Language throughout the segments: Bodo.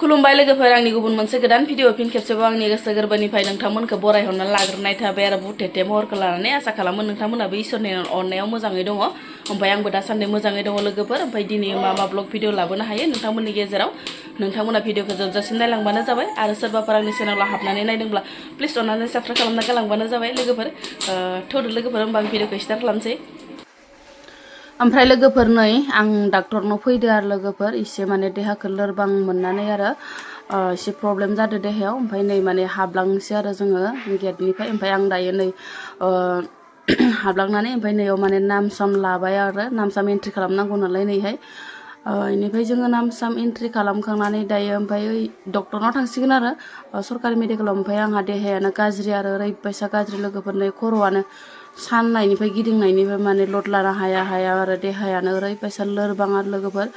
खुलुमबाय लोगोफोर आंनि गुबुन मोनसे गोदान भिडिअ फिन खेबसेबाव आंनि गोसो गोरबोनिफ्राय नोंथांमोनखौ बरायहरना लाग्रोनाय थाबाय आरो बुथेथे महरखौ लानानै आसा खालामो नोंथांमोनाबो इसोरनि अननायाव मोजाङै दङ ओमफ्राय आंबो दासान्दि मोजाङै दङ लोगोफोर ओमफ्राय दिनै मा ब्लग भिडिअ लाबोनो हायो नोंथांमोननि गेजेराव नोंथांमोना भिडिअखौ जोबजासिम नायलांबानो जाबाय आरो सोरबाफोर आंनि चेनेलाव हाबनानै नायदोंब्ला प्लिज अननानै साबस्क्राइब खालामना गालांबानो जाबाय लोगोफोर थौदो लोगोफोर होमबा आं भिडिअखौ स्टार्ट खालामसै ओमफ्राय लोगोफोर नै आं डाक्टरनाव फैदो आरो लोगोफोर एसे माने देहाखौ लोरबां मोननानै आरो एसे प्रब्लेम जादो देहायाव ओमफ्राय नै माने हाबलांसै आरो जोङो गेटनिफ्राय ओमफ्राय आं दायो नै हाबलांनानै ओमफ्राय नैयाव माने नाम साम लाबाय आरो नाम साम एन्ट्रि खालामनांगौ नालाय नैहाय बेनिफ्राय जोङो नाम साम एन्ट्रि खालामखांनानै दायो ओमफ्राय डक्टरनाव थांसिगोन आरो सरकारि मेडिकेलाव ओमफ्राय आंहा देहायानो गाज्रि आरो ओरैबायसा गाज्रि लोगोफोर नै खर'आनो साननायनिफ्राय गिदिंनायनिफ्राय माने लद लानो हाया आरो देहायानो ओरैबायसा लोरबां आरो लोगोफोर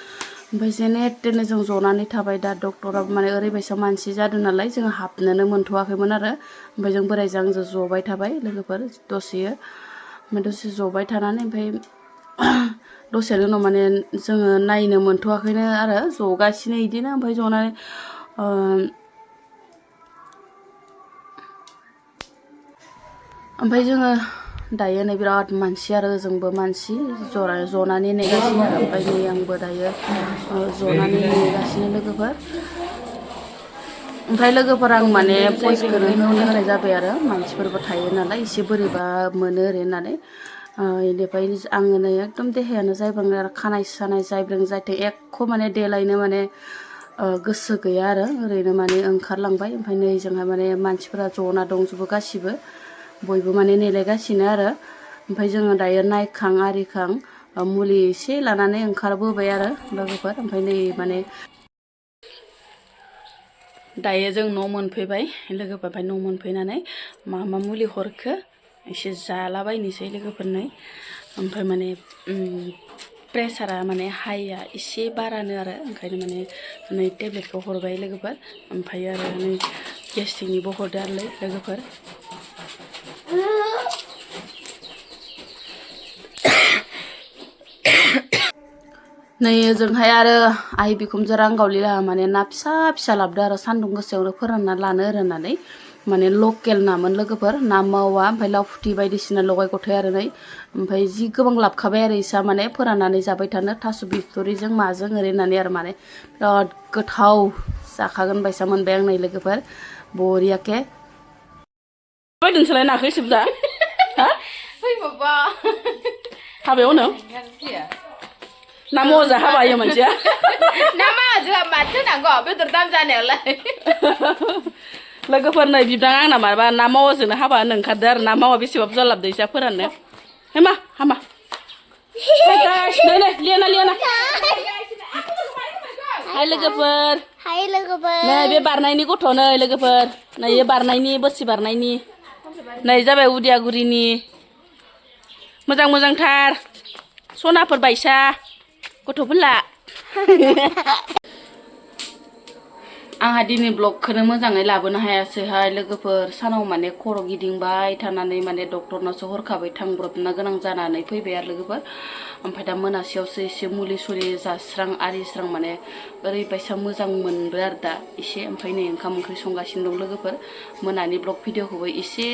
ओमफ्राय जेने थेने जों जनानै थाबाय दा डक्टराबो माने ओरैबायसा मानसि जादों नालाय जों हाबनोनो मोनथ'वाखैमोन आरो ओमफ्राय जों बोरायजों आंजों जबाय थाबाय लोगोफोर दसे जबाय थानानै ओमफ्राय दसेनि उनाव माने जोङो नायनो मोनथ'वाखैनो आरो जगासिनो बिदिनो ओमफ्राय जनानै ओमफ्य जोङो दायो नै बिराद मानसि आरो ओजोंबो मानसि जनानै नेगासिनो ओमफ्राय नै आंबो दायो जनानै नेगासिनो लोगोफोर ओमफ्राय लोगोफोर आं माने भइसखौनो होनाय जाबाय आरो मानसिफोरबो थायो नालाय एसे बोरैबा मोनो ओरै होननानै बेनिफ्राय आङो नै एकदम देहायानो जायब्रां आरो खानाय सानाय जायब्रें जायथों एख' माने देलायनो माने गोसो गैया आरो ओरैनो माने ओंखारलांबाय ओमफ्राय नै जोंहा माने मानसिफोरा जना दंजोबो गासिबो बयबो माने नेलायगासिनो आरो ओमफ्राय जोङो दायो नायखां आरिखां मुलि एसे लानानै ओंखारबोबाय आरो लोगोफोर ओमफ्राय नै माने दायो जों न' मोनफैबाय लोगोफोर ओमफ्राय न' मोनफैनानै मा मुलि हरखो एसे जालाबायनोसै लोगोफोर नै ओमफ्राय माने प्रेसारा माने हाइया एसे बारानो आरो ओंखायनो माने नै टेब्लेटखौ हरबाय लोगोफोर ओमफ्राय आरो नै गेस्ट्रिकनिबो हरदो आरो लोगोफोर नै ओजोंहाय आरो आइ बिखुमजो रांगावली लाहा माने ना फिसा फिसा लाबोदो आरो सान्दुं गोसायावनो फोरानना लानो होननानै माने लकेल नामोन लोगोफोर ना मावा ओमफ्राय लावफुथि बायदिसिना लगाय गथाय आरो नै ओमफ्राय जि गोबां लाबखाबाय आरो इसा माने फोराननानै जाबाय थानो थास' बिथुरिजों माजों ओरै होननानै आरो माने बिराद गोथाव जाखागोन बायसा मोनबाय आं नै लोगोफोर बरियाके नोंसोरलाय नाखौ सिबजा हा हाबायावनो ना मजा हाबायो मानसिया ना मावा माथो नांगौ बेदर दाम जानायालाय लोगोफोर नै बिबदां आंना माबा ना मावाजोंनो हाबा होनो ओंखारदो आरो ना मावा बेसेबा बुरजा लाबोदो इसा फोराननो हामा हामा नै लियाना हाय लोगोफोर नै बे बारनायनि गथ' नै लोगोफोर नै बारनायनि बोसि बारनायनि नै जाबाय उदियागुरिनि मोजांथार सनाफोर बायसा गथ'फोरला आंहा दिनै ब्लगखौनो मोजाङै लाबोनो हायासैहाय लोगोफोर सानाव माने खर' गिदिंबाय थानानै माने डक्टरनावसो हरखाबै थांब्रबनो गोनां जानानै फैबाय आरो लोगोफोर ओमफ्राय दा मोनासेयावसो एसे मुलि सुलि जास्रां आरिस्रां माने ओरैबायसा मोजां मोनदो आरो दा एसे ओमफ्राय नै ओंखाम ओंख्रि संगासिनो दं लोगोफोर मोनानि ब्लग भिडिअखौबो एसे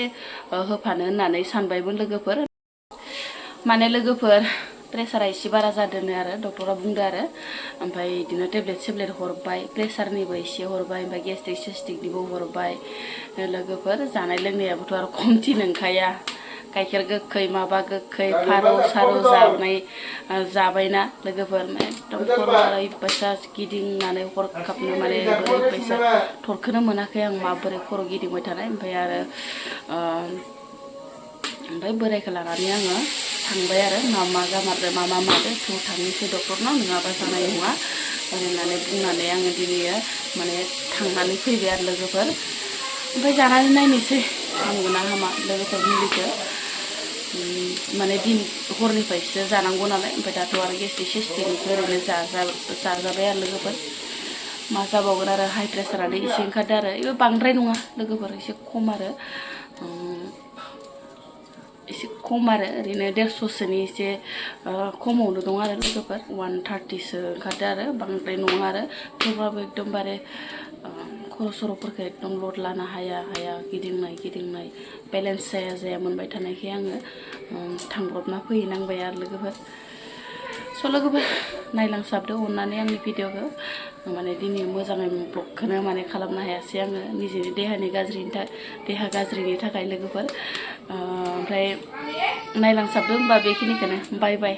होफानो होननानै सानबायमोन लोगोफोर माने लोगोफोर प्रेसारा एसे बारा जादोंनो आरो डक्टरा बुंदो आरो ओमफ्राय बिदिनो टेब्लेट सेब्लेट हरबाय प्रेसारनिबो एसे हरबाय ओमफ्राय गेस्ट्रिक सेस्ट्रिकनिबो हरबाय लोगोफोर जानाय लोंनायाबोथ' आरो खमथि नंखाया गाइखेर गोखै माबा गोखै फारौ सारौ जाबायना लोगोफोर एकदम खर' ओरैबायसा गिदिंनानै हरखाबनो माने ओरैबायसा थरखोनो मोनाखै आं माबोरै खर' गिदिंबाय थानाय ओमफ्राय आरो ओमफ्राय बोरायखौ लानानै आङो थांबाय आरो मा जामारदो मा मादो थ' थांनोसै डक्टरनाव नङाबा जानाय नङा होननानै बुंनानै आङो दिनै माने थांनानै फैबाय आरो लोगोफोर ओमफ्राय जानानै नायनोसै हामगोना हामा लोगोफोर मुलिखौ माने दिन हरनिफ्रायसो जानांगौ नालाय ओमफ्राय दाथ' आरो गेस्ट्रिक सेस्ट्रिकनिखौ ओरैनो जाजाबाय आरो लोगोफोर मा जाबावगोन आरो हाइ प्रेसारानो एसे ओंखारदो आरो बेबो बांद्राय नङा लोगोफोर एसे खम आरो एसे खम आरो ओरैनो 150सोनि एसे खमावनो दं आरो लोगोफोर 130सो ओंखारदो आरो बांद्राय नङा आरो थेवब्लाबो एकदमबारे खर' सर'फोरखौ एकदम लड लानो हाया गिदिंनाय बेलेन्स जाया मोनबाय थानायखाय आङो थांब्रबना फैनांबाय आरो लोगोफोर स' लोगोफोर नायलांसाबदो अननानै आंनि भिडिअखौ माने दिनै मोजाङै ब्लगखौनो माने खालामनो हायासै आङो निजेनि देहा गाज्रिनि थाखाय लोगोफोर ओमफ्राय नायलांसाबदो होनबा बेखिनिखौनो बाय बाय